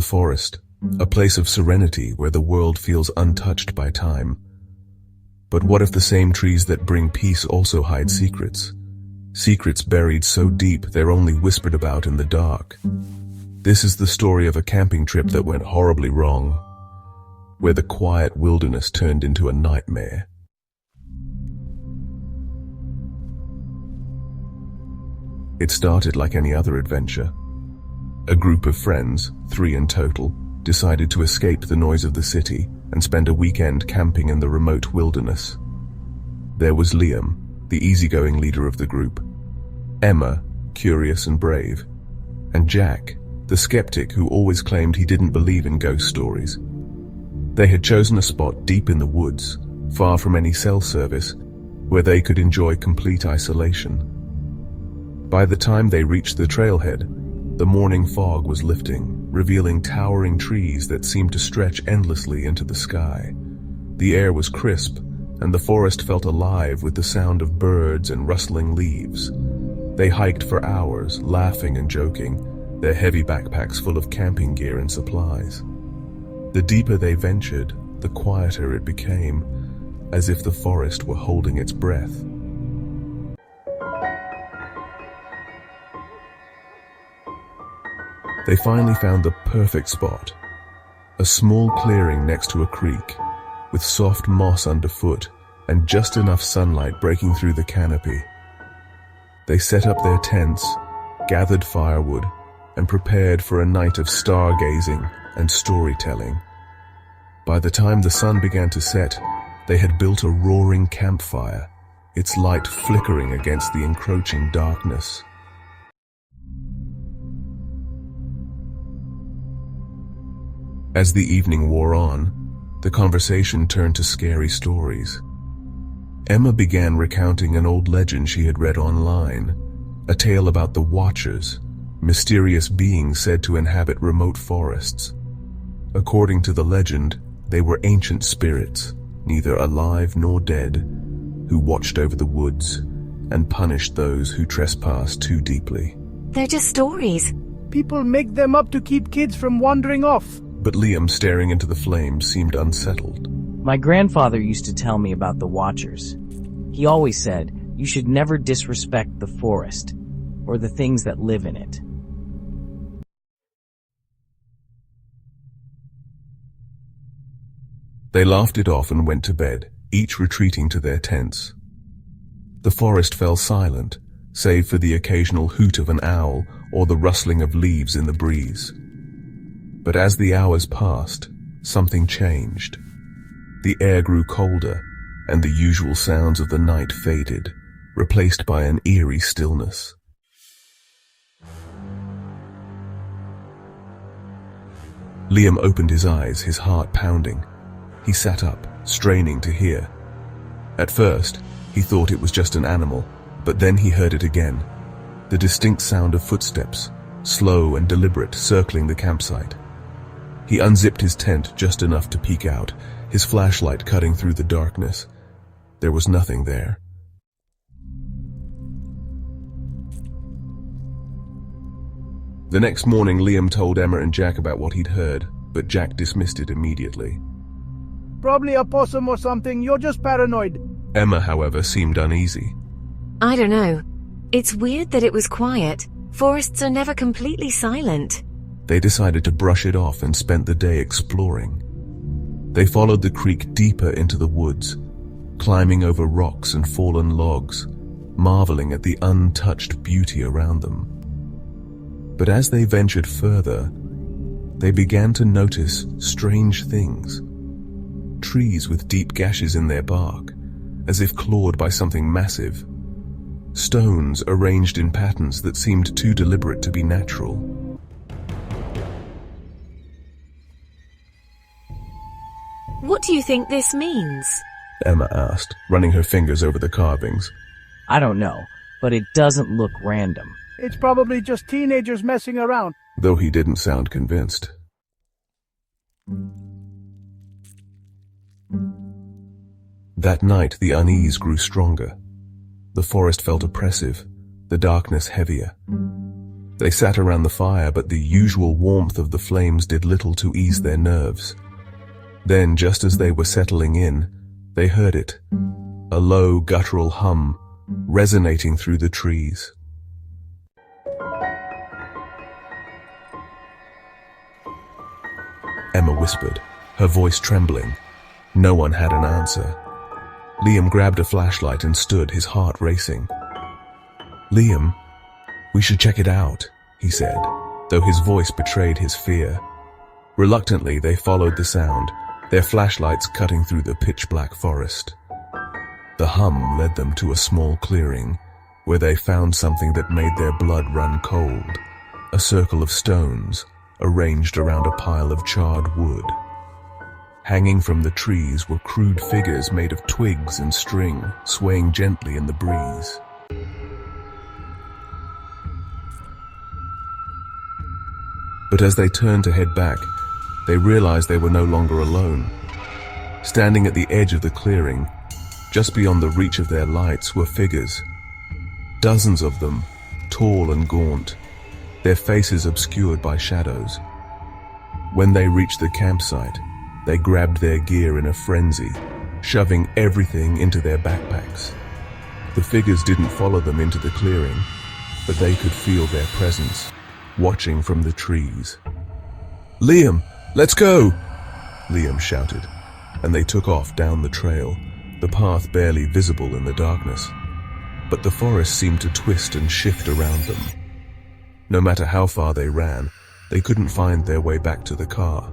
The forest, a place of serenity where the world feels untouched by time. But what if the same trees that bring peace also hide secrets? Secrets buried so deep they're only whispered about in the dark. This is the story of a camping trip that went horribly wrong, where the quiet wilderness turned into a nightmare. It started like any other adventure. A group of friends, 3 in total, decided to escape the noise of the city and spend a weekend camping in the remote wilderness. There was Liam, the easygoing leader of the group, Emma, curious and brave, and Jack, the skeptic who always claimed he didn't believe in ghost stories. They had chosen a spot deep in the woods, far from any cell service, where they could enjoy complete isolation. By the time they reached the trailhead, the morning fog was lifting, revealing towering trees that seemed to stretch endlessly into the sky. The air was crisp, and the forest felt alive with the sound of birds and rustling leaves. They hiked for hours, laughing and joking, their heavy backpacks full of camping gear and supplies. The deeper they ventured, the quieter it became, as if the forest were holding its breath. They finally found the perfect spot, a small clearing next to a creek, with soft moss underfoot and just enough sunlight breaking through the canopy. They set up their tents, gathered firewood, and prepared for a night of stargazing and storytelling. By the time the sun began to set, they had built a roaring campfire, its light flickering against the encroaching darkness. As the evening wore on, the conversation turned to scary stories. Emma began recounting an old legend she had read online, a tale about the Watchers, mysterious beings said to inhabit remote forests. According to the legend, they were ancient spirits, neither alive nor dead, who watched over the woods and punished those who trespassed too deeply. They're just stories. People make them up to keep kids from wandering off. But Liam, staring into the flames, seemed unsettled. My grandfather used to tell me about the Watchers. He always said, you should never disrespect the forest, or the things that live in it. They laughed it off and went to bed, each retreating to their tents. The forest fell silent, save for the occasional hoot of an owl or the rustling of leaves in the breeze. But as the hours passed, something changed. The air grew colder, and the usual sounds of the night faded, replaced by an eerie stillness. Liam opened his eyes, his heart pounding. He sat up, straining to hear. At first, he thought it was just an animal, but then he heard it again. The distinct sound of footsteps, slow and deliberate, circling the campsite. He unzipped his tent just enough to peek out, his flashlight cutting through the darkness. There was nothing there. The next morning, Liam told Emma and Jack about what he'd heard, but Jack dismissed it immediately. Probably a possum or something, you're just paranoid. Emma, however, seemed uneasy. I don't know. It's weird that it was quiet. Forests are never completely silent. They decided to brush it off and spent the day exploring. They followed the creek deeper into the woods, climbing over rocks and fallen logs, marveling at the untouched beauty around them. But as they ventured further, they began to notice strange things. Trees with deep gashes in their bark, as if clawed by something massive. Stones arranged in patterns that seemed too deliberate to be natural. What do you think this means? Emma asked, running her fingers over the carvings. I don't know, but it doesn't look random. It's probably just teenagers messing around. Though he didn't sound convinced. That night, the unease grew stronger. The forest felt oppressive, the darkness heavier. They sat around the fire, but the usual warmth of the flames did little to ease their nerves. Then, just as they were settling in, they heard it, a low, guttural hum, resonating through the trees. Emma whispered, her voice trembling. No one had an answer. Liam grabbed a flashlight and stood, his heart racing. "Liam, we should check it out," he said, though his voice betrayed his fear. Reluctantly, they followed the sound, their flashlights cutting through the pitch-black forest. The hum led them to a small clearing, where they found something that made their blood run cold, a circle of stones arranged around a pile of charred wood. Hanging from the trees were crude figures made of twigs and string, swaying gently in the breeze. But as they turned to head back, they realized they were no longer alone. Standing at the edge of the clearing, just beyond the reach of their lights, were figures. Dozens of them, tall and gaunt, their faces obscured by shadows. When they reached the campsite, they grabbed their gear in a frenzy, shoving everything into their backpacks. The figures didn't follow them into the clearing, but they could feel their presence, watching from the trees. "Liam, let's go!" Liam shouted, and they took off down the trail, the path barely visible in the darkness. But the forest seemed to twist and shift around them. No matter how far they ran, they couldn't find their way back to the car.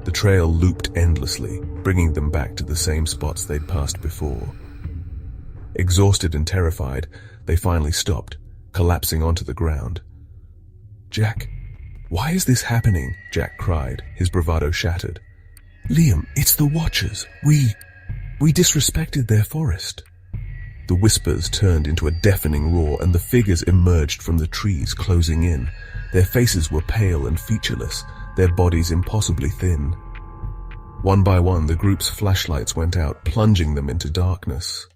The trail looped endlessly, bringing them back to the same spots they'd passed before. Exhausted and terrified, they finally stopped, collapsing onto the ground. "Jack, why is this happening?" Jack cried, his bravado shattered. "Liam, it's the Watchers. We disrespected their forest." The whispers turned into a deafening roar, and the figures emerged from the trees, closing in. Their faces were pale and featureless, their bodies impossibly thin. One by one, the group's flashlights went out, plunging them into darkness.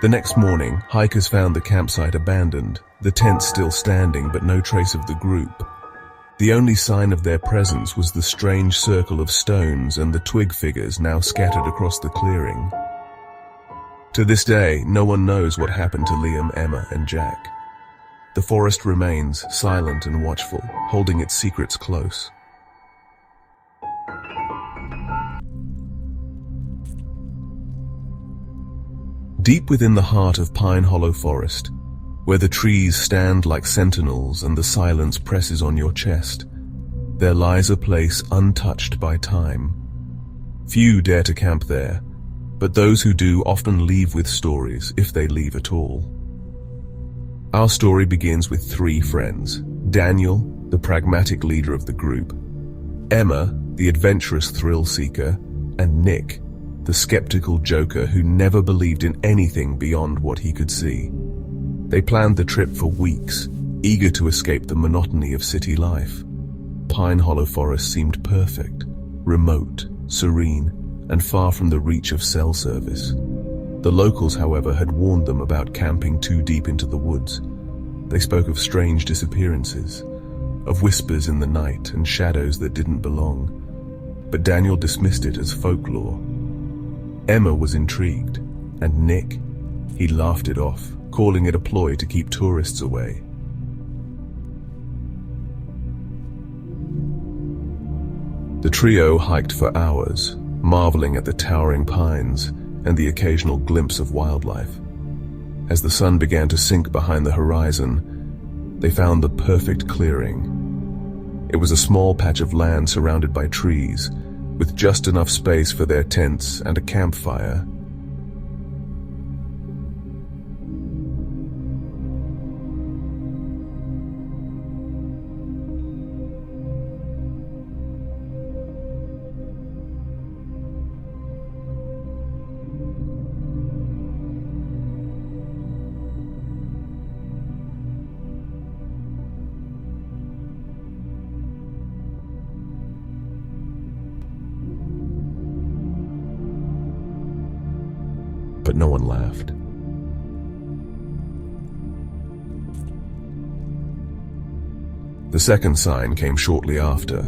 The next morning, hikers found the campsite abandoned, the tents still standing but no trace of the group. The only sign of their presence was the strange circle of stones and the twig figures now scattered across the clearing. To this day, no one knows what happened to Liam, Emma, and Jack. The forest remains silent and watchful, holding its secrets close. Deep within the heart of Pine Hollow Forest, where the trees stand like sentinels and the silence presses on your chest, there lies a place untouched by time. Few dare to camp there, but those who do often leave with stories, if they leave at all. Our story begins with three friends: Daniel, the pragmatic leader of the group; Emma, the adventurous thrill-seeker; and Nick, the skeptical joker who never believed in anything beyond what he could see. They planned the trip for weeks, eager to escape the monotony of city life. Pine Hollow Forest seemed perfect, remote, serene, and far from the reach of cell service. The locals, however, had warned them about camping too deep into the woods. They spoke of strange disappearances, of whispers in the night and shadows that didn't belong. But Daniel dismissed it as folklore. Emma was intrigued, and Nick, he laughed it off, calling it a ploy to keep tourists away. The trio hiked for hours, marveling at the towering pines and the occasional glimpse of wildlife. As the sun began to sink behind the horizon, they found the perfect clearing. It was a small patch of land surrounded by trees, with just enough space for their tents and a campfire. But no one laughed. The second sign came shortly after.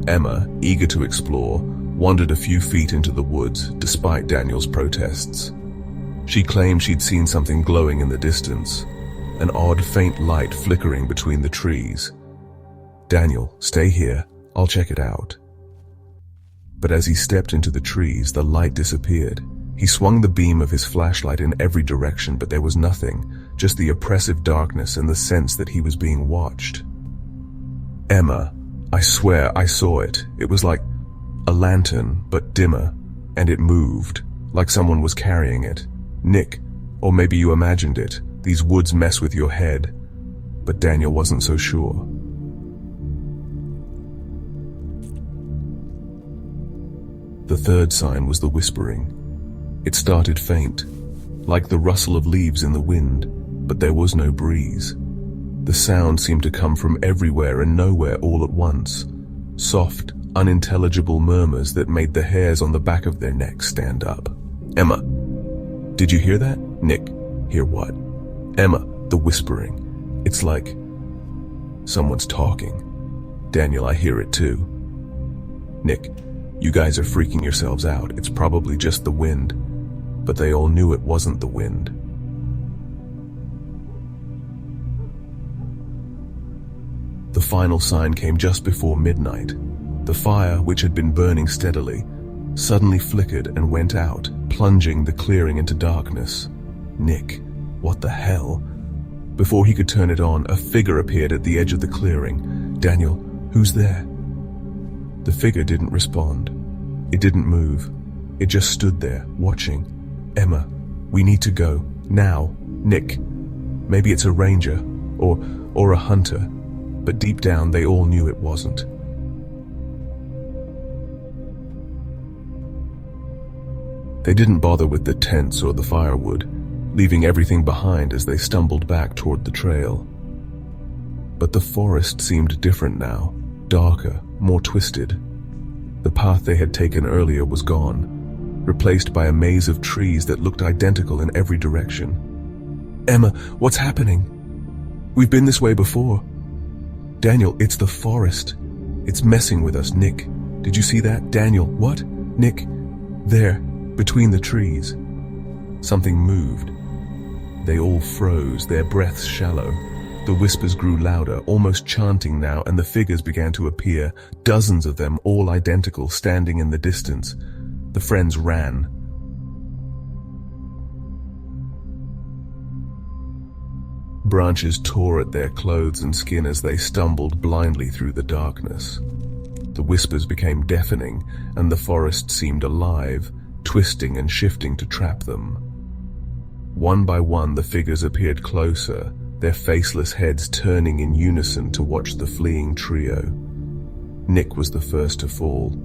Emma, eager to explore, wandered a few feet into the woods despite Daniel's protests. She claimed she'd seen something glowing in the distance, an odd faint light flickering between the trees. "Daniel, stay here, I'll check it out." But as he stepped into the trees, the light disappeared. He swung the beam of his flashlight in every direction, but there was nothing, just the oppressive darkness and the sense that he was being watched. "Emma, I swear I saw it. It was like a lantern, but dimmer, and it moved, like someone was carrying it. Nick, or maybe you imagined it. These woods mess with your head." But Daniel wasn't so sure. The third sign was the whispering. It started faint, like the rustle of leaves in the wind, but there was no breeze. The sound seemed to come from everywhere and nowhere all at once. Soft, unintelligible murmurs that made the hairs on the back of their necks stand up. "Emma, did you hear that?" "Nick, hear what?" "Emma, the whispering. It's like someone's talking." "Daniel, I hear it too." "Nick, you guys are freaking yourselves out. It's probably just the wind." But they all knew it wasn't the wind. The final sign came just before midnight. The fire, which had been burning steadily, suddenly flickered and went out, plunging the clearing into darkness. Nick, what the hell? Before he could turn it on, a figure appeared at the edge of the clearing. "Daniel, who's there?" The figure didn't respond. It didn't move. It just stood there, watching. "Emma, we need to go. Now. Nick. Maybe it's a ranger, or a hunter." But deep down, they all knew it wasn't. They didn't bother with the tents or the firewood, leaving everything behind as they stumbled back toward the trail. But the forest seemed different now, darker, more twisted. The path they had taken earlier was gone, replaced by a maze of trees that looked identical in every direction. "Emma, what's happening? We've been this way before." "Daniel, it's the forest. It's messing with us." "Nick, did you see that?" "Daniel, what?" "Nick, there, between the trees." Something moved. They all froze, their breaths shallow. The whispers grew louder, almost chanting now, and the figures began to appear, dozens of them, all identical, standing in the distance. The friends ran. Branches tore at their clothes and skin as they stumbled blindly through the darkness. The whispers became deafening, and the forest seemed alive, twisting and shifting to trap them. One by one, the figures appeared closer, their faceless heads turning in unison to watch the fleeing trio. Nick was the first to fall.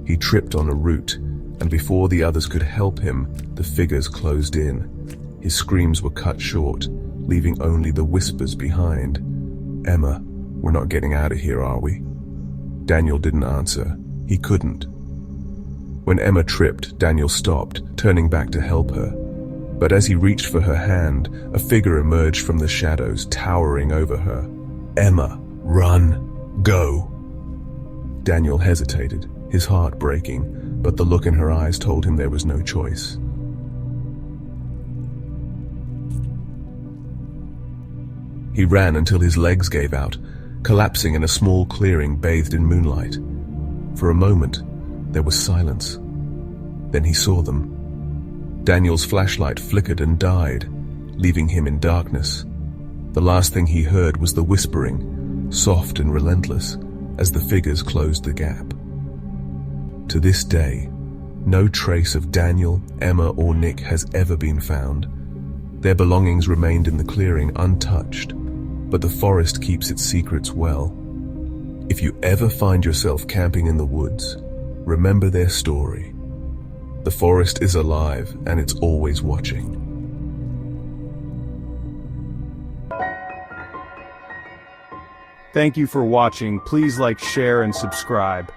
He tripped on a root, and before the others could help him, the figures closed in. His screams were cut short, leaving only the whispers behind. "Emma, we're not getting out of here, are we?" Daniel didn't answer. He couldn't. When Emma tripped, Daniel stopped, turning back to help her. But as he reached for her hand, a figure emerged from the shadows, towering over her. "Emma, run, go." Daniel hesitated, his heart breaking, but the look in her eyes told him there was no choice. He ran until his legs gave out, collapsing in a small clearing bathed in moonlight. For a moment, there was silence. Then he saw them. Daniel's flashlight flickered and died, leaving him in darkness. The last thing he heard was the whispering, soft and relentless, as the figures closed the gap. To this day, no trace of Daniel, Emma, or Nick has ever been found. Their belongings remained in the clearing untouched, but the forest keeps its secrets well. If you ever find yourself camping in the woods, remember their story. The forest is alive, and it's always watching. Thank you for watching. Please like, share, and subscribe.